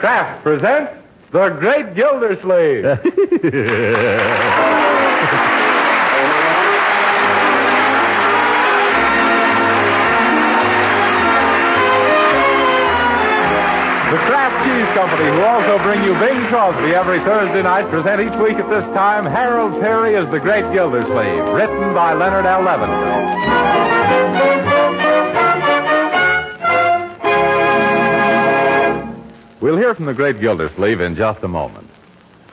Kraft presents The Great Gildersleeve. The Kraft Cheese Company, who also bring you Bing Crosby every Thursday night, present each week at this time Harold Peary as The Great Gildersleeve, written by Leonard L. Levinson. We'll hear from The Great Gildersleeve in just a moment.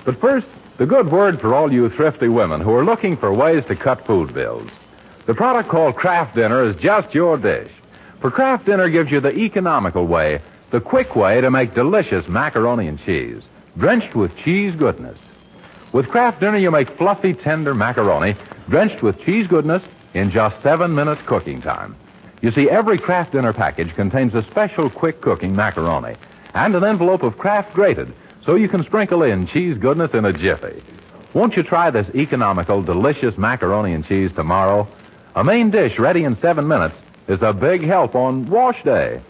But first, the good word for all you thrifty women who are looking for ways to cut food bills. The product called Kraft Dinner is just your dish. For Kraft Dinner gives you the economical way, the quick way to make delicious macaroni and cheese, drenched with cheese goodness. With Kraft Dinner, you make fluffy, tender macaroni, drenched with cheese goodness in just 7 minutes cooking time. You see, every Kraft Dinner package contains a special quick cooking macaroni and an envelope of Kraft grated, so you can sprinkle in cheese goodness in a jiffy. Won't you try this economical, delicious macaroni and cheese tomorrow? A main dish ready in 7 minutes is a big help on wash day.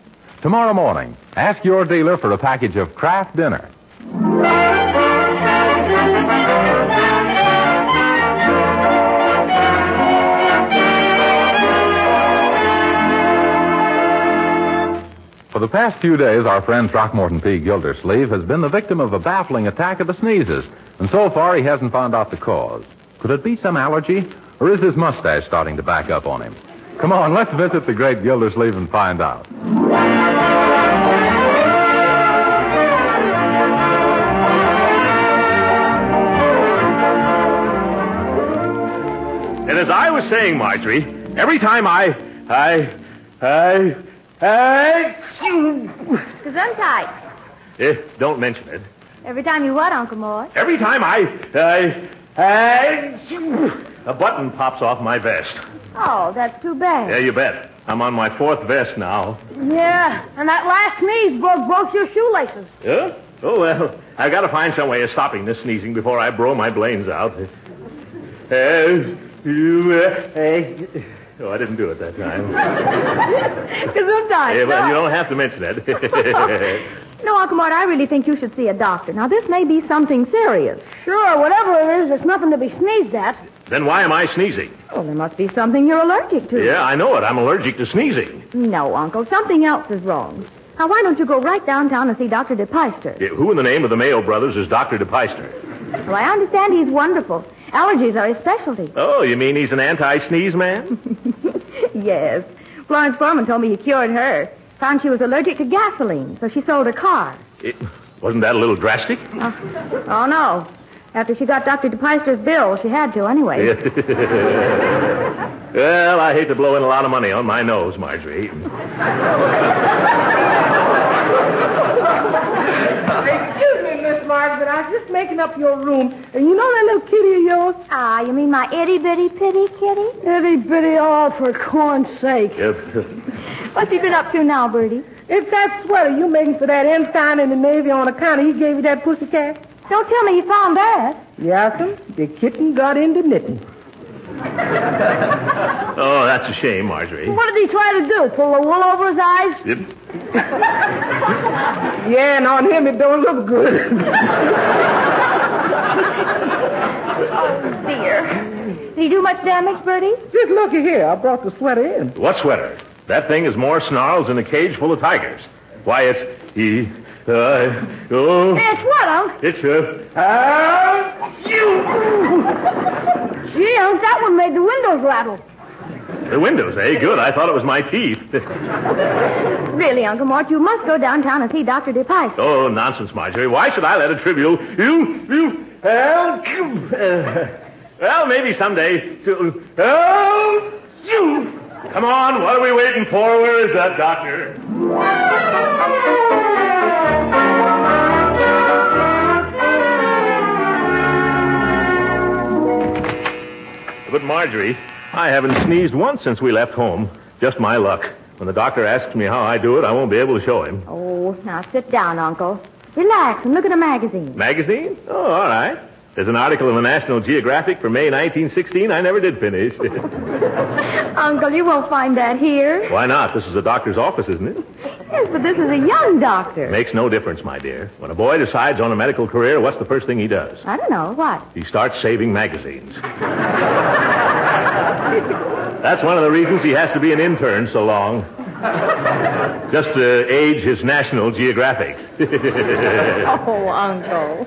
Tomorrow morning, ask your dealer for a package of Kraft Dinner. For the past few days, our friend Throckmorton P. Gildersleeve has been the victim of a baffling attack of the sneezes, and so far he hasn't found out the cause. Could it be some allergy, or is his mustache starting to back up on him? Come on, let's visit the Great Gildersleeve and find out. And as I was saying, Marjorie, every time Gesundheit. Don't mention it. Every time you what, Uncle Mort? Every time a button pops off my vest. Oh, that's too bad. Yeah, you bet. I'm on my 4th vest now. Yeah, and that last sneeze broke your shoelaces. Yeah? Oh, well, I've got to find some way of stopping this sneezing before I blow my brains out. Oh, I didn't do it that time. Gesundheit. Yeah, well, you don't have to mention it. No, Uncle Mort, I really think you should see a doctor. Now, this may be something serious. Sure, whatever it is, it's nothing to be sneezed at. Then why am I sneezing? Oh, there must be something you're allergic to. Yeah, I know it. I'm allergic to sneezing. No, Uncle, something else is wrong. Now, why don't you go right downtown and see Dr. DePeister? Yeah, who in the name of the Mayo brothers is Dr. DePeister? Well, I understand he's wonderful. Allergies are his specialty. Oh, you mean he's an anti-sneeze man? Yes. Florence Foreman told me he cured her. Found she was allergic to gasoline, so she sold her car. Wasn't that a little drastic? Oh, no. After she got Dr. DePeister's bill, she had to anyway. Well, I hate to blow in a lot of money on my nose, Marjorie. Excuse me, Miss Margaret, I was just making up your room. And you know that little kitty of yours? Ah, you mean my itty-bitty-pitty kitty? Itty-bitty, all for corn's sake. Yep. What's he been up to now, Bertie? It's that sweater you making for that ensign in the Navy on account of he gave you that pussycat? Don't tell me you found that. Yes'm, the kitten got into knitting. Oh, that's a shame, Marjorie. What did he try to do, pull the wool over his eyes? Yep. Yeah, and on him it don't look good. Oh, dear. Did he do much damage, Bertie? Just looky here, I brought the sweater in. What sweater? That thing is more snarls than a cage full of tigers. Why, it's... It's what, Unc? It's Gee, Unc, that one made the windows rattle. The windows, eh? Good. I thought it was my teeth. Really, Uncle Mort, you must go downtown and see Dr. DePeister. Oh, nonsense, Marjorie. Why should I let a trivial... Well, maybe someday. Come on, what are we waiting for? Where is that doctor? But, Marjorie, I haven't sneezed once since we left home. Just my luck. When the doctor asks me how I do it, I won't be able to show him. Oh, now sit down, Uncle. Relax and look at a magazine. Magazine? Oh, all right. There's an article in the National Geographic for May 1916 I never did finish. Uncle, you won't find that here. Why not? This is a doctor's office, isn't it? Yes, but this is a young doctor. Makes no difference, my dear. When a boy decides on a medical career, what's the first thing he does? I don't know. What? He starts saving magazines. That's one of the reasons he has to be an intern so long. Just to age his National Geographics. Oh, Uncle.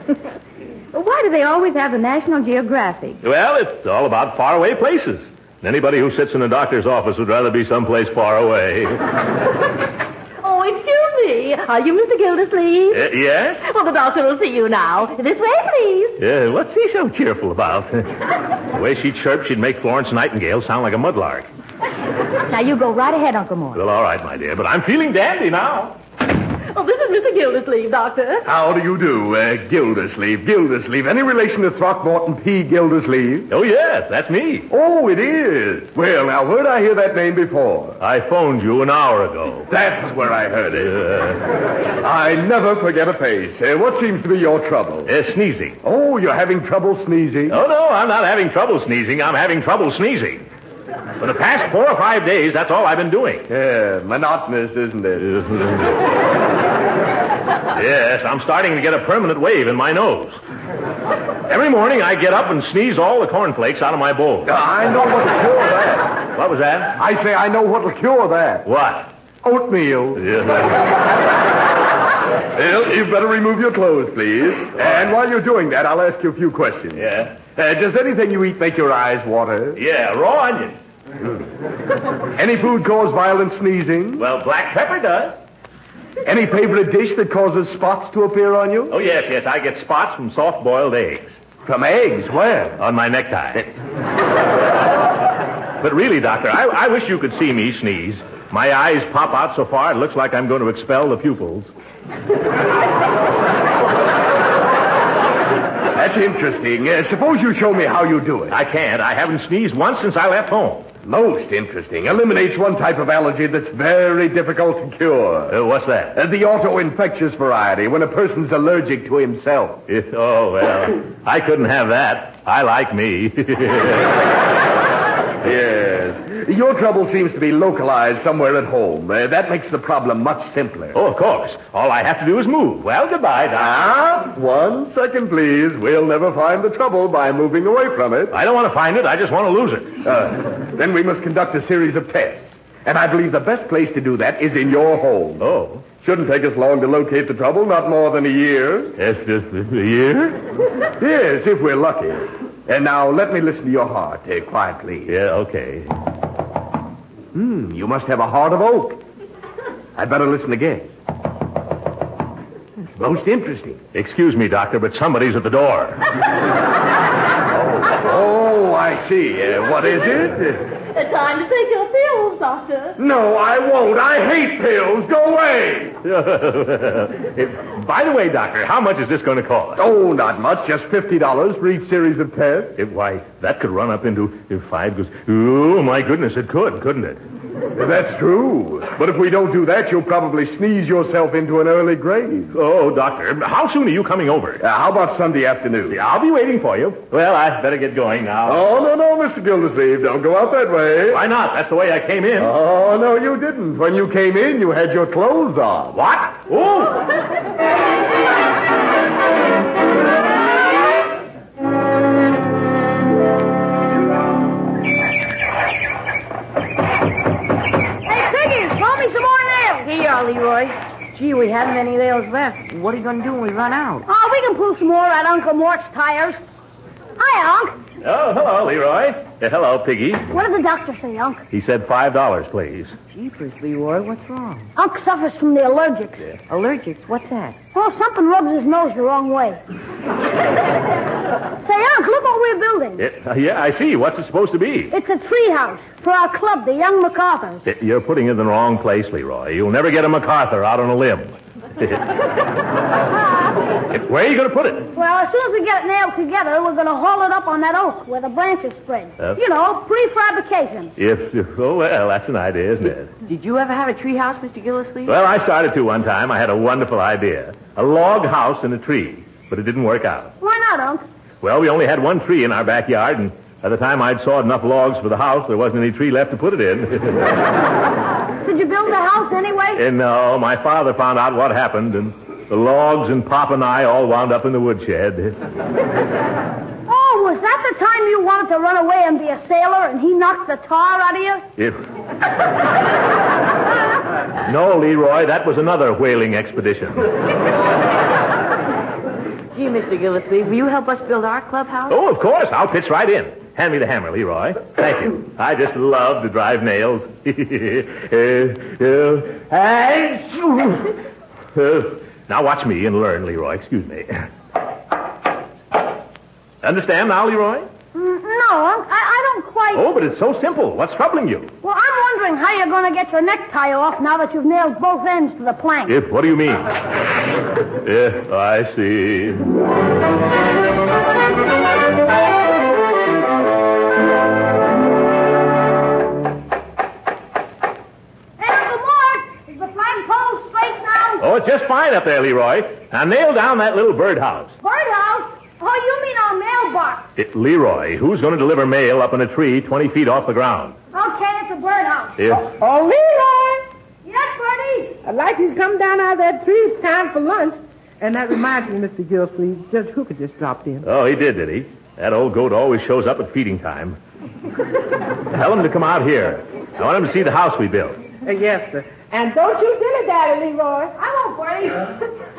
Why do they always have the National Geographic? Well, it's all about faraway places. Anybody who sits in a doctor's office would rather be someplace far away. Oh, excuse me. Are you Mr. Gildersleeve? Yes? Well, the doctor will see you now. This way, please. What's he so cheerful about? The way she chirped, she'd make Florence Nightingale sound like a mudlark. Now, you go right ahead, Uncle Mort. Well, all right, my dear, but I'm feeling dandy now. Oh, this is Mr. Gildersleeve, Doctor. How do you do, Gildersleeve? Gildersleeve. Any relation to Throckmorton P. Gildersleeve? Oh, yes, that's me. Oh, it is. Well, now, where'd I hear that name before? I phoned you an hour ago. That's where I heard it. I never forget a face. What seems to be your trouble? Sneezing. Oh, you're having trouble sneezing? Oh, no, I'm not having trouble sneezing. I'm having trouble sneezing. For the past 4 or 5 days, that's all I've been doing. Yeah, monotonous, isn't it? Yes, I'm starting to get a permanent wave in my nose. Every morning I get up and sneeze all the cornflakes out of my bowl. I know what'll cure that. What was that? I say I know what'll cure that. What? Oatmeal. Well, you'd better remove your clothes, please. And while you're doing that, I'll ask you a few questions. Yeah? Does anything you eat make your eyes water? Yeah, raw onions. Any food cause violent sneezing? Well, black pepper does. Any favorite dish that causes spots to appear on you? Oh, yes, I get spots from soft-boiled eggs. From eggs? Where? On my necktie. But really, Doctor, I wish you could see me sneeze. My eyes pop out so far it looks like I'm going to expel the pupils. That's interesting. Suppose you show me how you do it. I can't. I haven't sneezed once since I left home. Most interesting. Eliminates one type of allergy that's very difficult to cure. What's that? The auto-infectious variety, when a person's allergic to himself. Oh, well, I couldn't have that. I like me. Yes. Your trouble seems to be localized somewhere at home. That makes the problem much simpler. Oh, of course. All I have to do is move. Well, goodbye, Doc. 1 second, please. We'll never find the trouble by moving away from it. I don't want to find it. I just want to lose it. Then we must conduct a series of tests. And I believe the best place to do that is in your home. Oh. Shouldn't take us long to locate the trouble, not more than a year. Yes, just a year? Yes, if we're lucky. And now let me listen to your heart. Quiet, please. Yeah, okay. You must have a heart of oak. I'd better listen again. It's most interesting. Excuse me, Doctor, but somebody's at the door. Oh, I see. What is it? It's time to take your pills, Doctor. No, I won't. I hate pills. Go away. By the way, Doctor, how much is this going to cost? Oh, not much. Just $50 for each series of tests. Why, that could run up into 5 goes... Oh, my goodness, it could, couldn't it? That's true. But if we don't do that, you'll probably sneeze yourself into an early grave. Oh, Doctor, how soon are you coming over? How about Sunday afternoon? Yeah, I'll be waiting for you. Well, I'd better get going now. Oh, no, Mr. Gildersleeve. Don't go out that way. Why not? That's the way I came in. Oh, no, you didn't. When you came in, you had your clothes on. What? Oh! Leroy. Gee, we haven't any nails left. What are you going to do when we run out? Oh, we can pull some more at Uncle Mort's tires. Hi, Unc. Oh, hello, Leroy. Hello, Piggy. What did the doctor say, Unc? He said $5, please. Jeepers, Leroy, what's wrong? Unc suffers from the allergics. Yeah. Allergics? What's that? Oh, something rubs his nose the wrong way. Say, Unc, look what we're building. Yeah, I see. What's it supposed to be? It's a treehouse for our club, the Young MacArthurs. You're putting it in the wrong place, Leroy. You'll never get a MacArthur out on a limb. Where are you going to put it? Well, as soon as we get it nailed together, we're going to haul it up on that oak where the branches spread. You know, prefabrication. Oh, well, that's an idea, isn't it? Did you ever have a tree house, Mr. Gildersleeve? Well, I started to one time. I had a wonderful idea. A log house in a tree, but it didn't work out. Why not, Unc? Well, we only had one tree in our backyard, and by the time I'd sawed enough logs for the house, there wasn't any tree left to put it in. Did you build the house anyway? No, my father found out what happened, and the logs and Pop and I all wound up in the woodshed. Oh, was that the time you wanted to run away and be a sailor and he knocked the tar out of you? No, Leroy, that was another whaling expedition. Gee, Mr. Gildersleeve, will you help us build our clubhouse? Oh, of course. I'll pitch right in. Hand me the hammer, Leroy. Thank you. I just love to drive nails. Now watch me and learn, Leroy. Excuse me. Understand now, Leroy? No, I don't quite... Oh, but it's so simple. What's troubling you? Well, I'm wondering how you're going to get your necktie off now that you've nailed both ends to the plank. What do you mean? I see. Hey, Uncle Mort, is the flagpole straight now? Oh, it's just fine up there, Leroy. Now nail down that little birdhouse. Birdhouse? Oh, you mean our mailbox? Leroy, who's going to deliver mail up in a tree 20 feet off the ground? Okay, it's a birdhouse. Oh, Leroy! Yes, Bertie? I'd like you to come down out of that tree. It's time for lunch. And that reminds me, Mr. Gildersleeve, Judge Hooker just dropped in. Oh, he did he? That old goat always shows up at feeding time. Tell him to come out here. I want him to see the house we built. Yes, sir. And don't you dilly dally, Leroy. I won't, Bertie.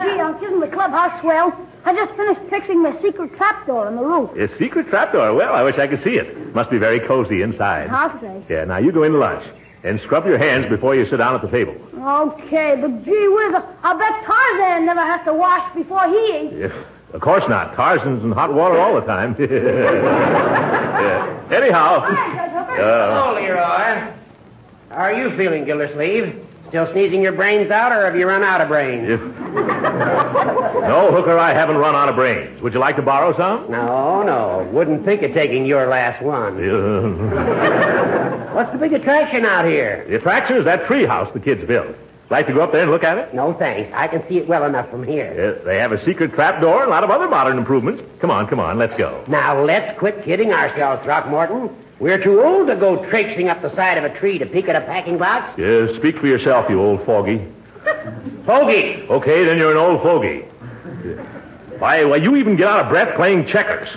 Gee, isn't the clubhouse swell? I just finished fixing the secret trapdoor in the roof. A secret trapdoor? Well, I wish I could see it. Must be very cozy inside. I'll say. Yeah, now you go into lunch. And scrub your hands before you sit down at the table. Okay, but gee whiz, I bet Tarzan never has to wash before he eats. Yeah, of course not. Tarzan's in hot water all the time. Yeah. Anyhow. Hello, Leroy. How are you feeling, Gildersleeve? Still sneezing your brains out, or have you run out of brains? No, Hooker, I haven't run out of brains. Would you like to borrow some? No. Wouldn't think of taking your last one. What's the big attraction out here? The attraction is that tree house the kids built. Like to go up there and look at it? No, thanks. I can see it well enough from here. They have a secret trapdoor and a lot of other modern improvements. Come on, let's go. Now, let's quit kidding ourselves, Throckmorton. We're too old to go traipsing up the side of a tree to peek at a packing box. Yeah, speak for yourself, you old fogey. Fogey. Okay, then you're an old fogey. Why, you even get out of breath playing checkers.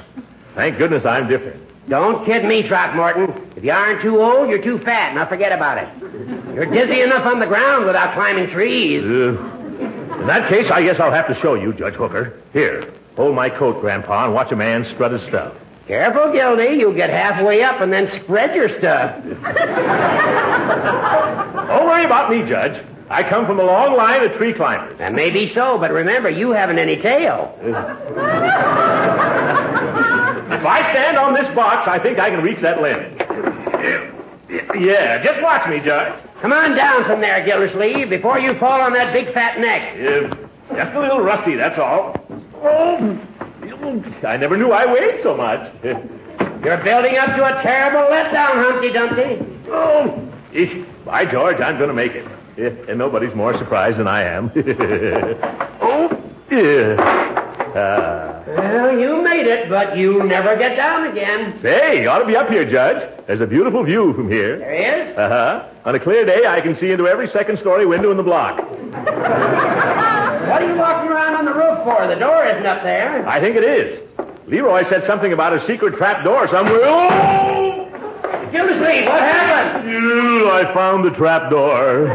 Thank goodness I'm different. Don't kid me, Throckmorton. If you aren't too old, you're too fat. Now forget about it. You're dizzy enough on the ground without climbing trees. In that case, I guess I'll have to show you, Judge Hooker. Here, hold my coat, Grandpa, and watch a man strut his stuff. Careful, Gildy. You'll get halfway up and then spread your stuff. Don't worry about me, Judge. I come from a long line of tree climbers. That may be so, but remember, you haven't any tail. If I stand on this box, I think I can reach that limb. Yeah, just watch me, Judge. Come on down from there, Gildersleeve, before you fall on that big fat neck. Just a little rusty, that's all. Oh, I never knew I weighed so much. You're building up to a terrible letdown, Humpty Dumpty. Oh, by George, I'm going to make it. And nobody's more surprised than I am. Oh, yeah. Well, you made it, but you never get down again. Say, you ought to be up here, Judge. There's a beautiful view from here. There is? Uh-huh. On a clear day, I can see into every second-story window in the block. What are you walking around on the roof for? The door isn't up there. I think it is. Leroy said something about a secret trap door somewhere. Oh! Gildersleeve, what happened? I found the trap door.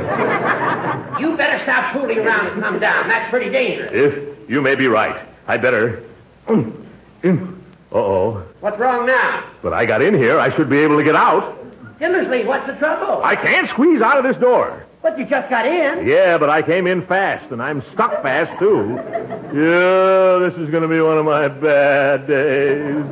You better stop fooling around and come down. That's pretty dangerous. You may be right. I'd better... Uh-oh. What's wrong now? But I got in here. I should be able to get out. Gildersleeve, what's the trouble? I can't squeeze out of this door. But you just got in. Yeah, but I came in fast, and I'm stuck fast, too. Yeah, this is going to be one of my bad days.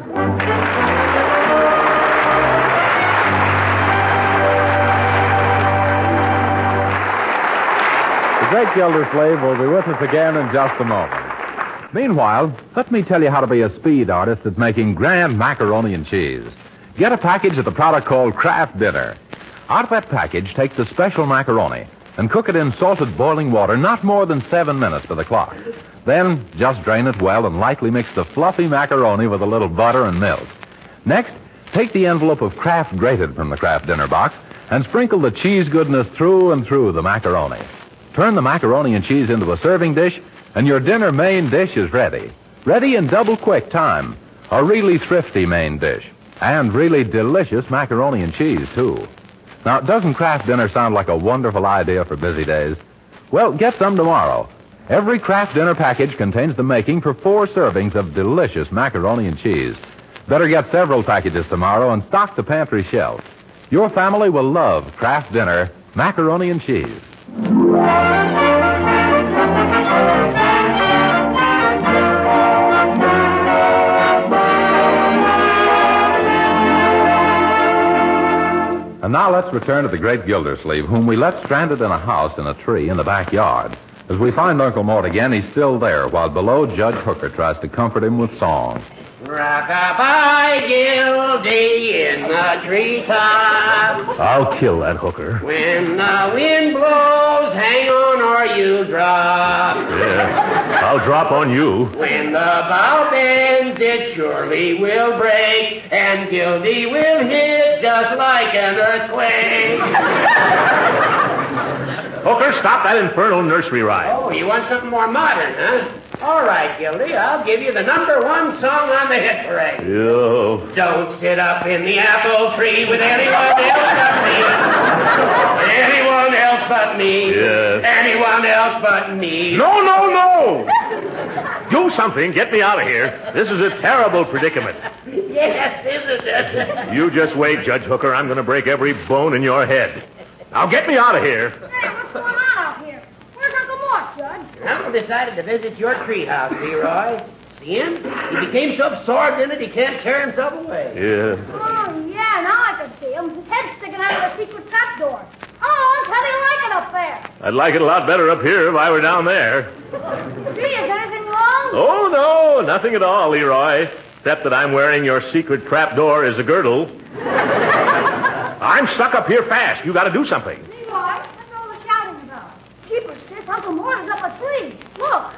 The Great Gildersleeve will be with us again in just a moment. Meanwhile, let me tell you how to be a speed artist at making grand macaroni and cheese. Get a package of the product called Kraft Dinner. Out of that package, take the special macaroni and cook it in salted boiling water not more than 7 minutes to the clock. Then just drain it well and lightly mix the fluffy macaroni with a little butter and milk. Next, take the envelope of Kraft grated from the Kraft Dinner box and sprinkle the cheese goodness through and through the macaroni. Turn the macaroni and cheese into a serving dish, and your dinner main dish is ready. Ready in double quick time. A really thrifty main dish. And really delicious macaroni and cheese, too. Now, doesn't Kraft Dinner sound like a wonderful idea for busy days? Well, get some tomorrow. Every Kraft Dinner package contains the making for 4 servings of delicious macaroni and cheese. Better get several packages tomorrow and stock the pantry shelf. Your family will love Kraft Dinner macaroni and cheese. And now let's return to the Great Gildersleeve, whom we left stranded in a house in a tree in the backyard. As we find Uncle Mort again, he's still there, while below Judge Hooker tries to comfort him with song. Rock-a-bye, Gildy, in the treetop. I'll kill that hooker. When the wind blows, hang on or you drop. Yeah, I'll drop on you. When the bow bends, it surely will break, and Gildy will hit just like an earthquake. Hooker, stop that infernal nursery rhyme. Oh, you want something more modern, huh? All right, Gildy, I'll give you the #1 song on the hit parade. Yo. Don't sit up in the apple tree with anyone else but me. Anyone else but me. Yes. Anyone else but me. No, no, no! Do something. Get me out of here. This is a terrible predicament. Yes, isn't it? You just wait, Judge Hooker. I'm going to break every bone in your head. Now get me out of here. Hey, what's going on out here? Where's Uncle Mort, Judge? Uncle decided to visit your treehouse, Leroy. See him? He became so absorbed in it he can't tear himself away. Yeah. Oh, yeah, now I can see him. His head's sticking out of the secret trap door. Oh, how do you like it up there? I'd like it a lot better up here if I were down there. Gee, is anything wrong? Oh, no, nothing at all, Leroy. Except that I'm wearing your secret trap door as a girdle. I'm stuck up here fast. You got to do something. Leroy, what's all the shouting about? Jeepers, sis, Uncle Mort is up a tree. Look.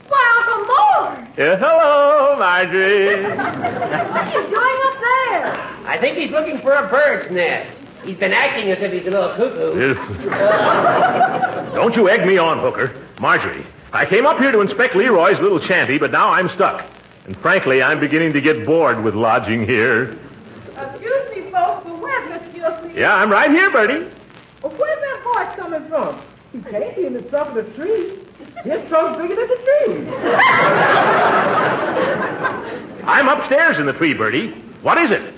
Why, Uncle Mort! Yeah, hello, Marjorie. What are you doing up there? I think he's looking for a bird's nest. He's been acting as if he's a little cuckoo. Don't you egg me on, Hooker. Marjorie, I came up here to inspect Leroy's little shanty, but now I'm stuck. And frankly, I'm beginning to get bored with lodging here. Excuse me, folks, but where's Miss Gildersleeve? Yeah, I'm right here, Bertie. Well, where's that horse coming from? He can't be in the trunk of the tree. His trunk's bigger than the tree. I'm upstairs in the tree, Bertie. What is it?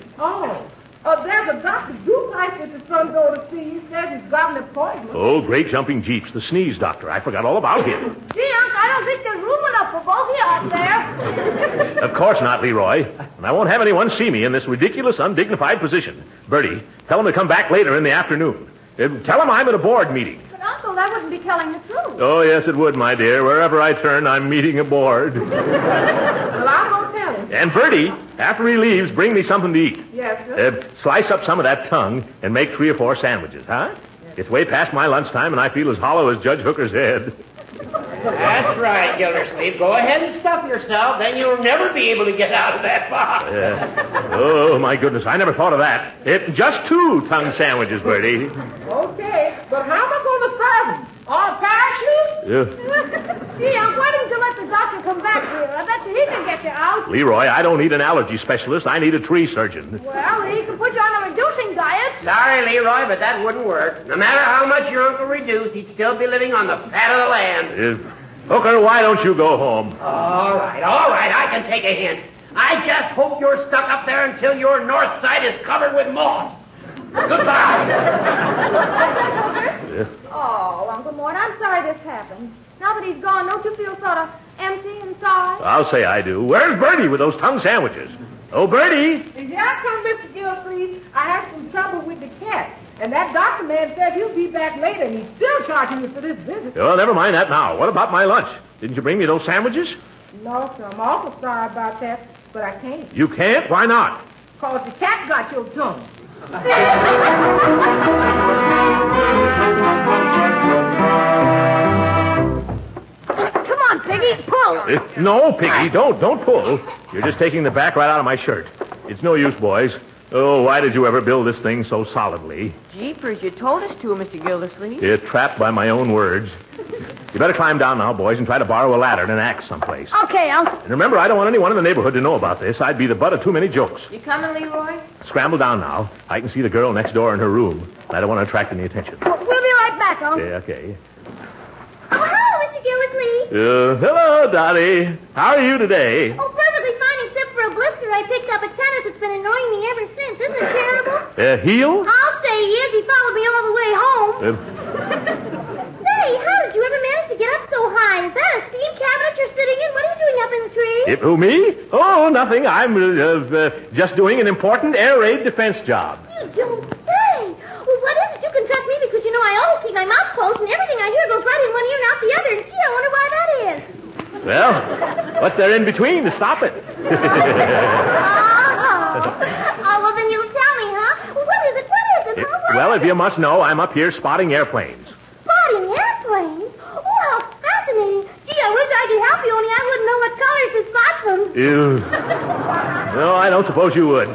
There's a Dr. Goodlife at the front door to see. He says he's got an appointment. Oh, great jumping jeeps, the sneeze doctor. I forgot all about him. Gee, Unc, I don't think there's room enough for both of you up there. Of course not, Leroy. And I won't have anyone see me in this ridiculous, undignified position. Bertie, tell him to come back later in the afternoon. Tell him I'm at a board meeting. But, Uncle, that wouldn't be telling the truth. Oh, yes, it would, my dear. Wherever I turn, I'm meeting a board. Well, I'm going to tell him. And Bertie, after he leaves, bring me something to eat. Yes, sir. Slice up some of that tongue and make 3 or 4 sandwiches, huh? It's way past my lunchtime, and I feel as hollow as Judge Hooker's head. That's right, Gildersleeve. Go ahead and stuff yourself. Then you'll never be able to get out of that box. Oh, my goodness. I never thought of that. Just 2 tongue sandwiches, Bertie. Okay, but how am I going to serve him? On parachute? Gee, Unc, why didn't you let the doctor come back here? I bet you he can get you out. Leroy, I don't need an allergy specialist. I need a tree surgeon. Well, he can put you on a reducing diet. Sorry, Leroy, but that wouldn't work. No matter how much your uncle reduced, he'd still be living on the fat of the land. Hooker, why don't you go home? All right, I can take a hint. I just hope you're stuck up there until your north side is covered with moss. Goodbye. Oh, Uncle Mort, I'm sorry this happened. Now that he's gone, don't you feel sort of empty inside? I'll say I do. Where's Bertie with those tongue sandwiches? Oh, Bertie. Here I come, Mr. Gildersleeve. I had some trouble with the cat. And that doctor man said he'll be back later, and he's still charging me for this visit. Well, never mind that now. What about my lunch? Didn't you bring me those sandwiches? No, sir. I'm awful sorry about that, but I can't. You can't? Why not? Because the cat got your tongue. Come on, Piggy, pull. No, Piggy, don't pull. You're just taking the back right out of my shirt. It's no use, boys. Oh, why did you ever build this thing so solidly? Jeepers, you told us to, Mr. Gildersleeve. You're trapped by my own words. You better climb down now, boys, and try to borrow a ladder and an axe someplace. Okay, Uncle. And remember, I don't want anyone in the neighborhood to know about this. I'd be the butt of too many jokes. You coming, Leroy? Scramble down now. I can see the girl next door in her room. I don't want to attract any attention. We'll be right back, Uncle. Okay. Oh, hello, Mr. Gildersleeve. Hello, Dottie. How are you today? Oh, perfectly fine, except for a blister I picked up at tennis that's been annoying me ever since. Isn't it terrible? Heel? I'll say he is. He followed me all the way home. Say, how did you ever manage to get up so high? Is that a steam cabinet you're sitting in? What are you doing up in the tree? Who, me? Oh, nothing. I'm just doing an important air raid defense job. You don't say. Well, what is it? You can trust me because, I always keep my mouth closed and everything I hear goes right in one ear and out the other. And, gee, I wonder why that is. Well, what's there in between to stop it? Oh, well, then you'll tell me, huh? Well, what is it? Well, if you must know, I'm up here spotting airplanes. Spotting airplanes? Oh, how fascinating. Gee, I wish I could help you, only I wouldn't know what colors to spot them. Ew. No, I don't suppose you would.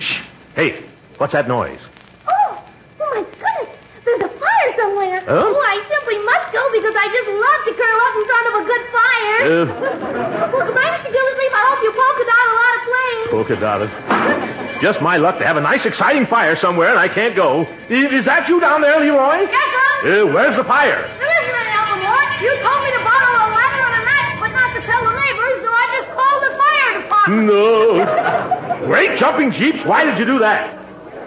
Shh. Hey, what's that noise? Oh, my goodness. There's a fire somewhere. Huh? Oh, I simply must go because I just love to curl up in front of a good fire. Well, goodbye, Mr. Gildersleeve. I hope you polka dot a lot of flames. Polka dotted. Just my luck to have a nice, exciting fire somewhere, and I can't go. Is that you down there, Leroy? Yes, sir. Where's the fire? There isn't any, Uncle Mort. You told me to borrow a ladder and a match, but not to tell the neighbors, so I just called the fire department. No. Great jumping jeeps. Why did you do that?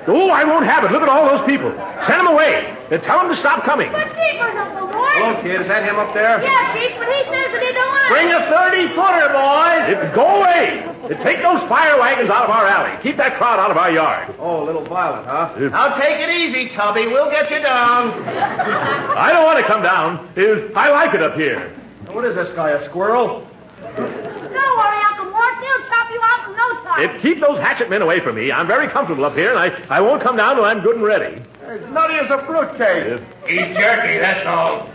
Oh, I won't have it. Look at all those people. Send them away. Tell them to stop coming. But Jeepers, Uncle Mort. Hello, kid. Is that him up there? Yeah, Chief, but he says that he don't want to... Bring a 30-footer, boys. Go away. Take those fire wagons out of our alley. Keep that crowd out of our yard. Oh, a little violent, huh? Now take it easy, Tubby. We'll get you down. I don't want to come down. I like it up here. What is this guy, a squirrel? Don't worry, Uncle Mort. They'll chop you out in no time. Keep those hatchet men away from me. I'm very comfortable up here, and I won't come down till I'm good and ready. As nutty as a fruitcake. He's jerky, that's all.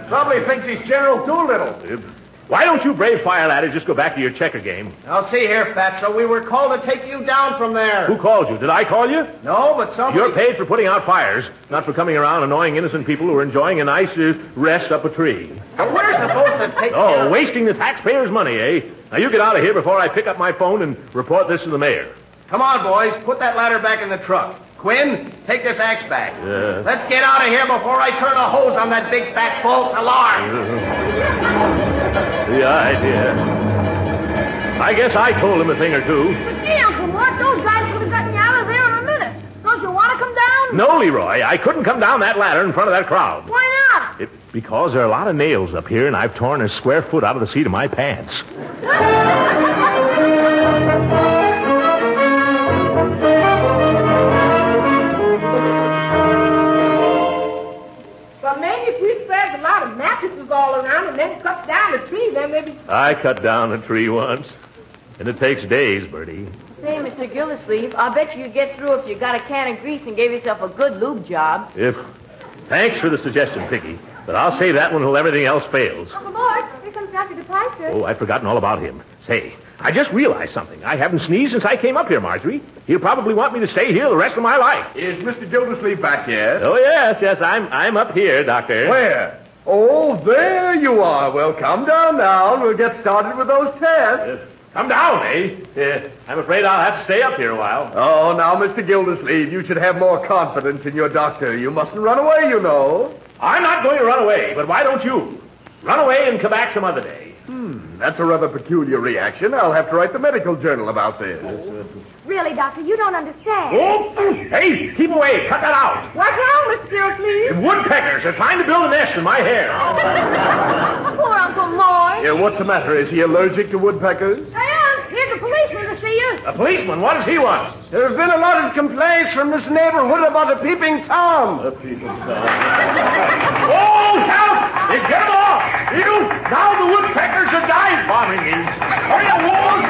Probably thinks he's General Doolittle. Why don't you brave fire, laddie, just go back to your checker game? Now, see here, Fatso. We were called to take you down from there. Who called you? Did I call you? No, but somebody... You're paid for putting out fires, not for coming around annoying innocent people who are enjoying a nice rest up a tree. But we're supposed to take care Oh, of... wasting the taxpayers' money, eh? Now, you get out of here before I pick up my phone and report this to the mayor. Come on, boys. Put that ladder back in the truck. Quinn, take this axe back. Let's get out of here before I turn a hose on that big fat false alarm. The idea. I guess I told him a thing or two. But gee, Uncle Mort, those guys could have gotten you out of there in a minute. Don't you want to come down? No, Leroy. I couldn't come down that ladder in front of that crowd. Why not? Because there are a lot of nails up here, and I've torn a square foot out of the seat of my pants. But maybe if we spread a lot of mattresses all around and then cut down a tree, then maybe... I cut down a tree once, and it takes days, Bertie. Say, Mr. Gildersleeve, I'll bet you could get through if you got a can of grease and gave yourself a good lube job. Thanks for the suggestion, Piggy, but I'll save that one until everything else fails. Uncle Mort, here comes Dr. DePeister. Oh, I've forgotten all about him. Say, I just realized something. I haven't sneezed since I came up here, Marjorie. He'll probably want me to stay here the rest of my life. Is Mr. Gildersleeve back yet? Oh, yes, I'm up here, Doctor. Where? Oh, there you are. Well, come down now, and we'll get started with those tests. Come down, eh? I'm afraid I'll have to stay up here a while. Oh, now, Mr. Gildersleeve, you should have more confidence in your doctor. You mustn't run away, you know. I'm not going to run away, but why don't you? Run away and come back some other day. That's a rather peculiar reaction. I'll have to write the medical journal about this. Really, Doctor, you don't understand. Oh, hey, keep away. Cut that out. What's wrong, Mr. Gildersleeve? Woodpeckers are trying to build a nest in my hair. Poor Uncle Mort. Yeah, what's the matter? Is he allergic to woodpeckers? Here's a policeman to see you. A policeman? What does he want? There have been a lot of complaints from this neighborhood about a peeping Tom. Oh, help! Get him off! Now the woodpeckers are dive bombing me. Hurry up, Wolf!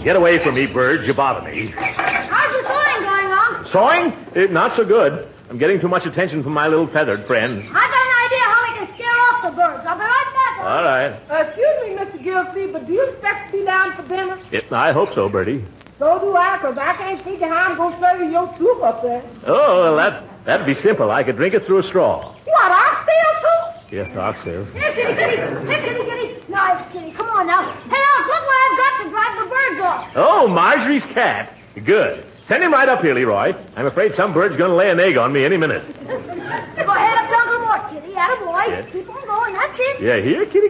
Get away from me, birds. You bother me. How's your sewing going on? Sewing? Not so good. I'm getting too much attention from my little feathered friends. I got an idea how we can scare off the birds. I'll be right back. All right. Excuse me, Mr. Gildersleeve, but do you expect to be down for dinner? I hope so, Bertie. So do I, because I can't figure how I'm going to serve you your soup up there. Oh, well, that'd be simple. I could drink it through a straw. What, oxtail soup? Yes, oxtail. Here, kitty. Here, kitty. Nice, kitty. Come on now. Hey, Unc, look what I've got to drive the birds off. Oh, Marjorie's cat. Good. Send him right up here, Leroy. I'm afraid some bird's going to lay an egg on me any minute. Go ahead up to Uncle Mort, kitty. Attaboy. Yes. Keep on going. That's it. Yeah, here, kitty.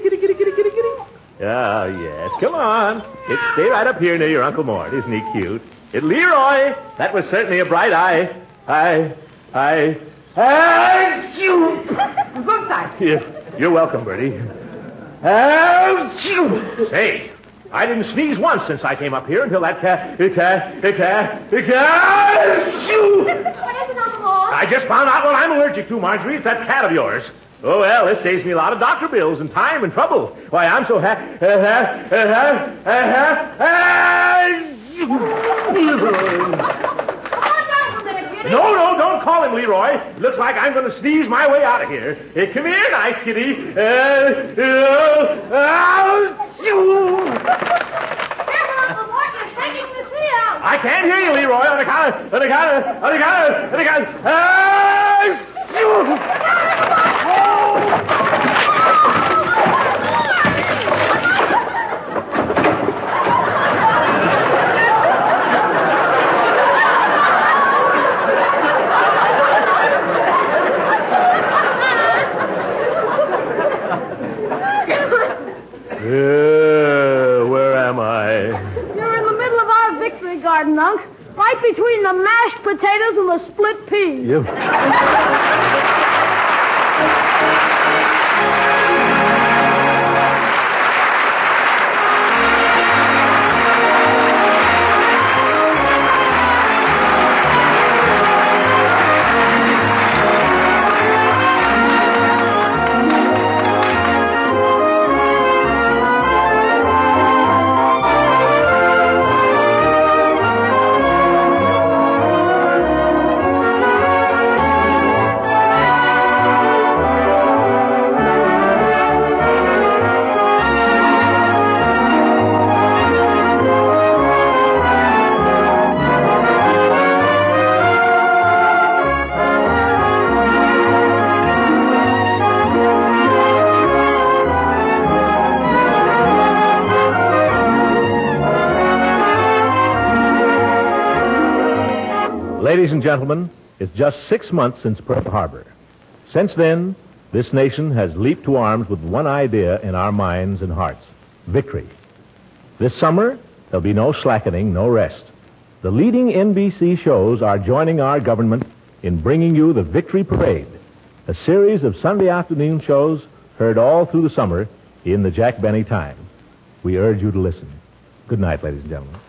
Ah, yes. Come on. Stay right up here near your Uncle Mort. Isn't he cute? Leroy, that was certainly a bright eye. Good night. You're welcome, Bertie. Say, I didn't sneeze once since I came up here until that cat. What is it, Uncle Mort? I just found out what I'm allergic to, Marjorie. It's that cat of yours. Oh, well, this saves me a lot of doctor bills and time and trouble. Why, I'm so No, don't call him, Leroy. It looks like I'm going to sneeze my way out of here. Hey, come here, nice kitty. I can't hear you, Leroy, on account of... where am I? You're in the middle of our victory garden, Unc. Right between the mashed potatoes and the split peas. Ladies and gentlemen, it's just 6 months since Pearl Harbor. Since then, this nation has leaped to arms with one idea in our minds and hearts: victory. This summer, there'll be no slackening, no rest. The leading NBC shows are joining our government in bringing you the Victory Parade, a series of Sunday afternoon shows heard all through the summer in the Jack Benny time. We urge you to listen. Good night, ladies and gentlemen.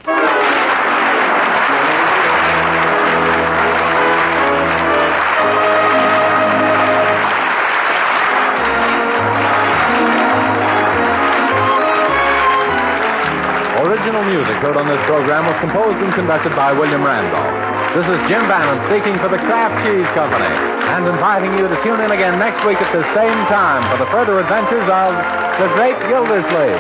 Original music heard on this program was composed and conducted by William Randolph. This is Jim Bannon speaking for the Kraft Cheese Company and inviting you to tune in again next week at the same time for the further adventures of the Great Gildersleeve.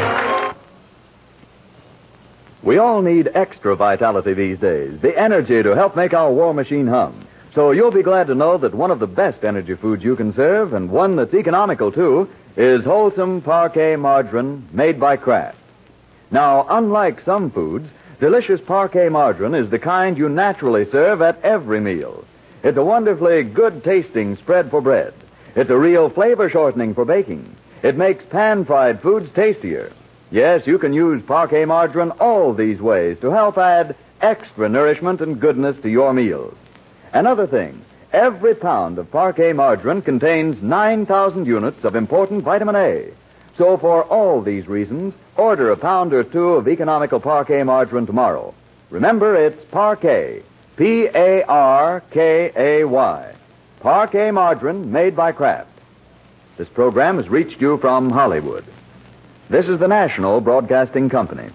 We all need extra vitality these days, the energy to help make our war machine hum. So you'll be glad to know that one of the best energy foods you can serve, and one that's economical too, is wholesome parquet margarine made by Kraft. Now, unlike some foods, delicious parquet margarine is the kind you naturally serve at every meal. It's a wonderfully good-tasting spread for bread. It's a real flavor shortening for baking. It makes pan-fried foods tastier. Yes, you can use parquet margarine all these ways to help add extra nourishment and goodness to your meals. Another thing, every pound of parquet margarine contains 9,000 units of important vitamin A. So for all these reasons, order a pound or two of economical parquet margarine tomorrow. Remember, it's parquet, Parkay. Parquet margarine made by Kraft. This program has reached you from Hollywood. This is the National Broadcasting Company.